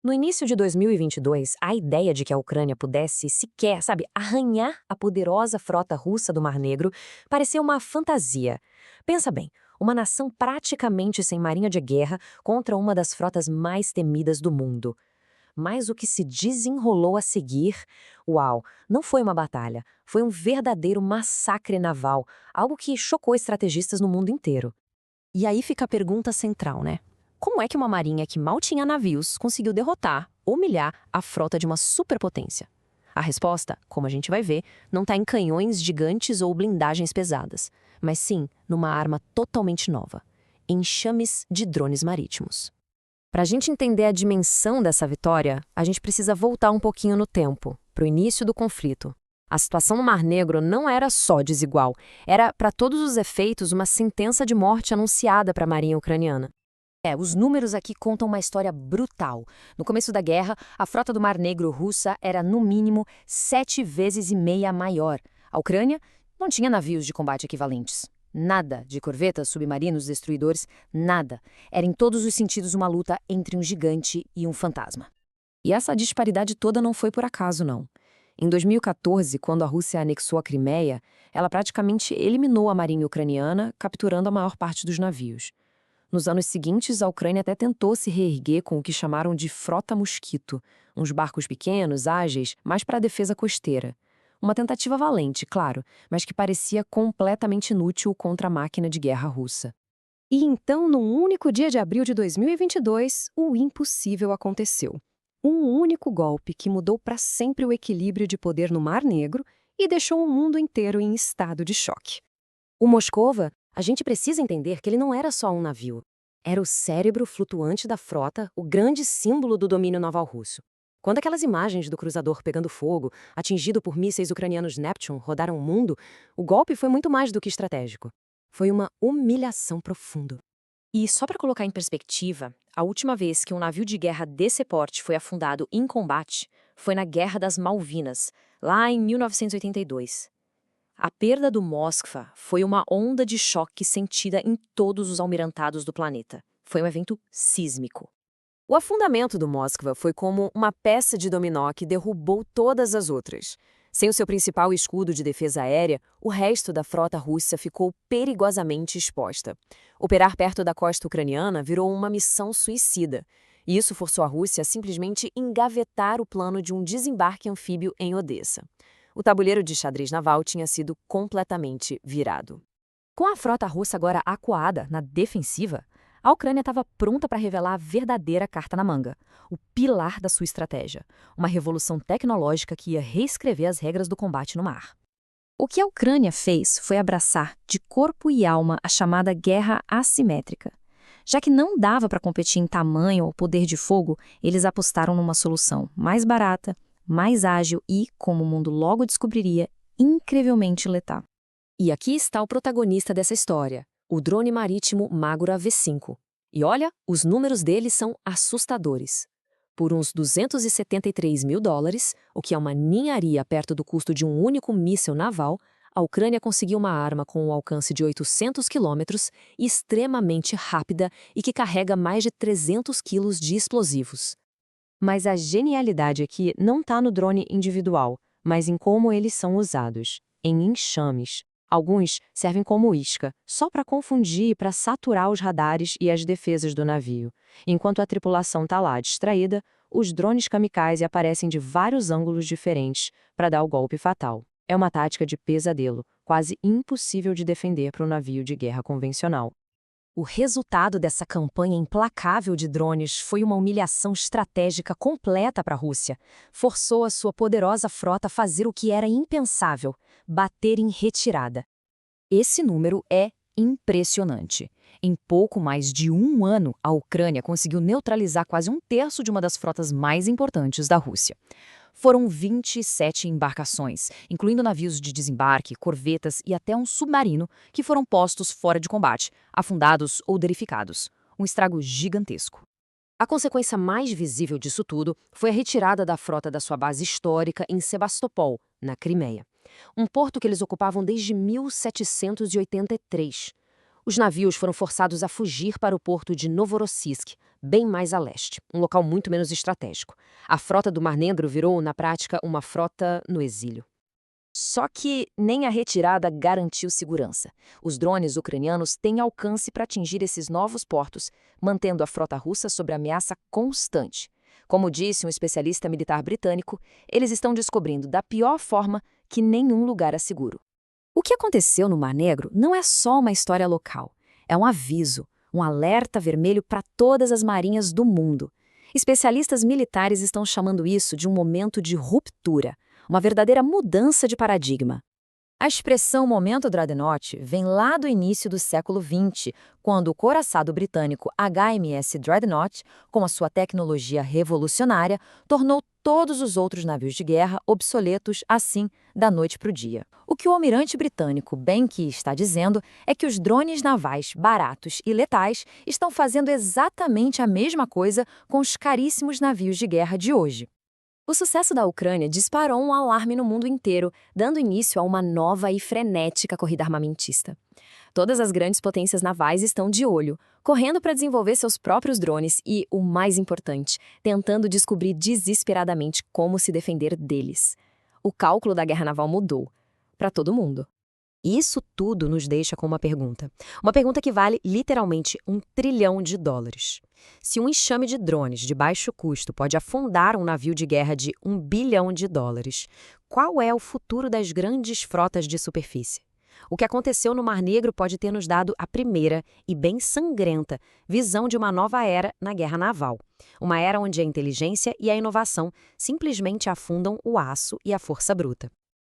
No início de 2022, a ideia de que a Ucrânia pudesse sequer, arranhar a poderosa frota russa do Mar Negro parecia uma fantasia. Pensa bem, uma nação praticamente sem marinha de guerra contra uma das frotas mais temidas do mundo. Mas o que se desenrolou a seguir, uau, não foi uma batalha, foi um verdadeiro massacre naval, algo que chocou estrategistas no mundo inteiro. E aí fica a pergunta central, né? Como é que uma marinha que mal tinha navios conseguiu derrotar, humilhar a frota de uma superpotência? A resposta, como a gente vai ver, não está em canhões gigantes ou blindagens pesadas, mas sim numa arma totalmente nova: enxames de drones marítimos. Para a gente entender a dimensão dessa vitória, a gente precisa voltar um pouquinho no tempo, para o início do conflito. A situação no Mar Negro não era só desigual, era, para todos os efeitos, uma sentença de morte anunciada para a marinha ucraniana. Os números aqui contam uma história brutal. No começo da guerra, a frota do Mar Negro russa era, no mínimo, 7,5 vezes maior. A Ucrânia não tinha navios de combate equivalentes. Nada de corvetas, submarinos, destruidores, nada. Era em todos os sentidos uma luta entre um gigante e um fantasma. E essa disparidade toda não foi por acaso, não. Em 2014, quando a Rússia anexou a Crimeia, ela praticamente eliminou a marinha ucraniana, capturando a maior parte dos navios. Nos anos seguintes, a Ucrânia até tentou se reerguer com o que chamaram de Frota Mosquito, uns barcos pequenos, ágeis, mas para a defesa costeira. Uma tentativa valente, claro, mas que parecia completamente inútil contra a máquina de guerra russa. E então, num único dia de abril de 2022, o impossível aconteceu. Um único golpe que mudou para sempre o equilíbrio de poder no Mar Negro e deixou o mundo inteiro em estado de choque. O Moskova, a gente precisa entender que ele não era só um navio. Era o cérebro flutuante da frota, o grande símbolo do domínio naval russo. Quando aquelas imagens do cruzador pegando fogo, atingido por mísseis ucranianos Neptune, rodaram o mundo, o golpe foi muito mais do que estratégico. Foi uma humilhação profunda. E só para colocar em perspectiva, a última vez que um navio de guerra desse porte foi afundado em combate foi na Guerra das Malvinas, lá em 1982. A perda do Moskva foi uma onda de choque sentida em todos os almirantados do planeta. Foi um evento sísmico. O afundamento do Moskva foi como uma peça de dominó que derrubou todas as outras. Sem o seu principal escudo de defesa aérea, o resto da frota russa ficou perigosamente exposta. Operar perto da costa ucraniana virou uma missão suicida. E isso forçou a Rússia a simplesmente engavetar o plano de um desembarque anfíbio em Odessa. O tabuleiro de xadrez naval tinha sido completamente virado. Com a frota russa agora acuada, na defensiva, a Ucrânia estava pronta para revelar a verdadeira carta na manga, o pilar da sua estratégia, uma revolução tecnológica que ia reescrever as regras do combate no mar. O que a Ucrânia fez foi abraçar de corpo e alma a chamada guerra assimétrica. Já que não dava para competir em tamanho ou poder de fogo, eles apostaram numa solução mais barata, mais ágil e, como o mundo logo descobriria, incrivelmente letal. E aqui está o protagonista dessa história, o drone marítimo Magura V5. E olha, os números dele são assustadores. Por uns $273 mil, o que é uma ninharia perto do custo de um único míssil naval, a Ucrânia conseguiu uma arma com um alcance de 800 quilômetros, extremamente rápida e que carrega mais de 300 quilos de explosivos. Mas a genialidade aqui não está no drone individual, mas em como eles são usados, em enxames. Alguns servem como isca, só para confundir e para saturar os radares e as defesas do navio. Enquanto a tripulação está lá distraída, os drones kamikaze aparecem de vários ângulos diferentes para dar o golpe fatal. É uma tática de pesadelo, quase impossível de defender para um navio de guerra convencional. O resultado dessa campanha implacável de drones foi uma humilhação estratégica completa para a Rússia. Forçou a sua poderosa frota a fazer o que era impensável: bater em retirada. Esse número é impressionante. Em pouco mais de um ano, a Ucrânia conseguiu neutralizar quase um terço de uma das frotas mais importantes da Rússia. Foram 27 embarcações, incluindo navios de desembarque, corvetas e até um submarino, que foram postos fora de combate, afundados ou danificados. Um estrago gigantesco. A consequência mais visível disso tudo foi a retirada da frota da sua base histórica em Sebastopol, na Crimeia. Um porto que eles ocupavam desde 1783. Os navios foram forçados a fugir para o porto de Novorossiysk, bem mais a leste, um local muito menos estratégico. A frota do Mar Negro virou, na prática, uma frota no exílio. Só que nem a retirada garantiu segurança. Os drones ucranianos têm alcance para atingir esses novos portos, mantendo a frota russa sob ameaça constante. Como disse um especialista militar britânico, eles estão descobrindo da pior forma que nenhum lugar é seguro. O que aconteceu no Mar Negro não é só uma história local. É um aviso, um alerta vermelho para todas as marinhas do mundo. Especialistas militares estão chamando isso de um momento de ruptura, uma verdadeira mudança de paradigma. A expressão momento Dreadnought vem lá do início do século XX, quando o couraçado britânico HMS Dreadnought, com a sua tecnologia revolucionária, tornou todos os outros navios de guerra obsoletos assim, da noite para o dia. O que o almirante britânico Benke está dizendo é que os drones navais baratos e letais estão fazendo exatamente a mesma coisa com os caríssimos navios de guerra de hoje. O sucesso da Ucrânia disparou um alarme no mundo inteiro, dando início a uma nova e frenética corrida armamentista. Todas as grandes potências navais estão de olho, correndo para desenvolver seus próprios drones e, o mais importante, tentando descobrir desesperadamente como se defender deles. O cálculo da guerra naval mudou, para todo mundo. Isso tudo nos deixa com uma pergunta. Uma pergunta que vale literalmente $1 trilhão. Se um enxame de drones de baixo custo pode afundar um navio de guerra de $1 bilhão, qual é o futuro das grandes frotas de superfície? O que aconteceu no Mar Negro pode ter nos dado a primeira e bem sangrenta visão de uma nova era na guerra naval. Uma era onde a inteligência e a inovação simplesmente afundam o aço e a força bruta.